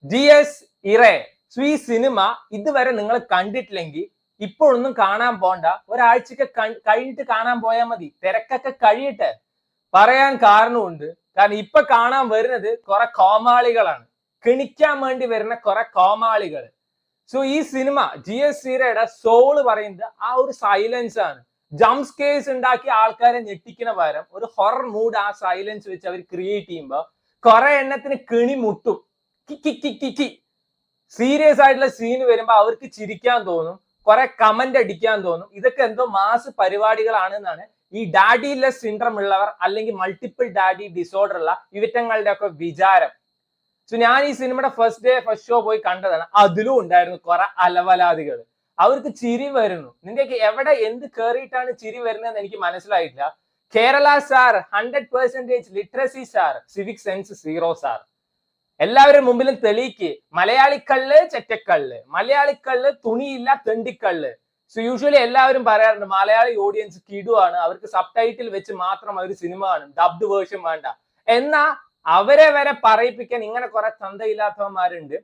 DS ഇറേ. So ഈ cinema ഇതുവരെ നിങ്ങൾ കണ്ടിട്ടില്ലെങ്കിൽ ഇപ്പോഴൊന്നും കാണാൻ പോണ്ട, ഒരാഴ്ചക്ക് കഴിഞ്ഞിട്ട് കാണാൻ പോയാൽ മതി. തിരക്കൊക്കെ കഴിയട്ടെ. പറയാൻ കാരണമുണ്ട്. കാരണം ഇപ്പൊ കാണാൻ വരുന്നത് കുറെ കോമാളികളാണ്, കിണിക്കാൻ വേണ്ടി വരുന്ന കുറെ കോമാളികൾ. സോ ഈ സിനിമ ജിഎസ് ഇറയുടെ സോള് പറയുന്നത് ആ ഒരു സൈലൻസ് ആണ്. ജംപ് സ്കേഴ്സ് ഉണ്ടാക്കി ആൾക്കാരെ ഞെട്ടിക്കുന്ന പകരം ഒരു ഹൊറർ മൂഡ് ആ സൈലൻസ് വെച്ച് അവർ ക്രിയേറ്റ് ചെയ്യുമ്പോൾ കുറെ എണ്ണത്തിന് കിണി മുട്ടും. കിക്കി സീരിയസ് ആയിട്ടുള്ള സീൻ വരുമ്പോ അവർക്ക് ചിരിക്കാൻ തോന്നും, കുറെ കമന്റ് അടിക്കാൻ തോന്നും. ഇതൊക്കെ എന്തോ മാസ് പരിപാടികളാണെന്നാണ് ഈ ഡാഡി ലെസ് സിൻഡ്രം ഉള്ളവർ അല്ലെങ്കിൽ മൾട്ടിപ്പിൾ ഡാഡി ഡിസോർഡർ ഉള്ള ഇവറ്റങ്ങളുടെ ഒക്കെ വിചാരം. സോ ഞാൻ ഈ സിനിമയുടെ ഫസ്റ്റ് ഷോ പോയി കണ്ടതാണ്. അതിലും ഉണ്ടായിരുന്നു കുറെ അലവലാദികൾ. അവർക്ക് ചിരി വരുന്നു. നിന്റെയൊക്കെ എവിടെ എന്ത് കേറിയിട്ടാണ് ചിരി വരുന്നതെന്ന് എനിക്ക് മനസ്സിലായിട്ടില്ല. Kerala sir 100% literacy sir, civic sense 0 sir. എല്ലാവരും മുമ്പിലും തെളിയിക്ക് മലയാളിക്കള്ള് ചെറ്റക്കള്ള്, മലയാളിക്കള്ള് തുണിയില്ല തെണ്ടിക്കള്ള്. സോ യൂഷ്വലി എല്ലാവരും പറയാറുണ്ട് മലയാളി ഓഡിയൻസ് കിടുവാണ്, അവർക്ക് സബ് ടൈറ്റിൽ വെച്ച് മാത്രം അവർ സിനിമ കാണും, ഡബ്ഡ് വേർഷൻ വേണ്ട. എന്നാ അവരെ വരെ പറയിപ്പിക്കാൻ ഇങ്ങനെ കുറെ തന്തയില്ലാത്തവന്മാരുണ്ട്.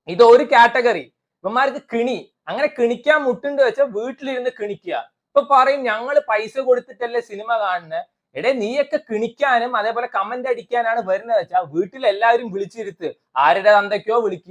ഇത് ഒരു കാറ്റഗറി. ഇവന്മാർക്ക് കിണി, അങ്ങനെ കിണിക്കാൻ മുട്ടുണ്ട് വെച്ചാൽ വീട്ടിലിരുന്ന് കിണിക്കുക. ഇപ്പൊ പറയും ഞങ്ങൾ പൈസ കൊടുത്തിട്ടല്ലേ സിനിമ കാണുന്നത്. എടേ നീയൊക്കെ കിണിക്കാനും അതേപോലെ കമന്റ് അടിക്കാനാണ് വരുന്നത് വെച്ചാൽ വീട്ടിൽ എല്ലാവരും വിളിച്ചിരുത്ത്, ആരുടെ തന്തയ്ക്കോ വിളിക്കുക.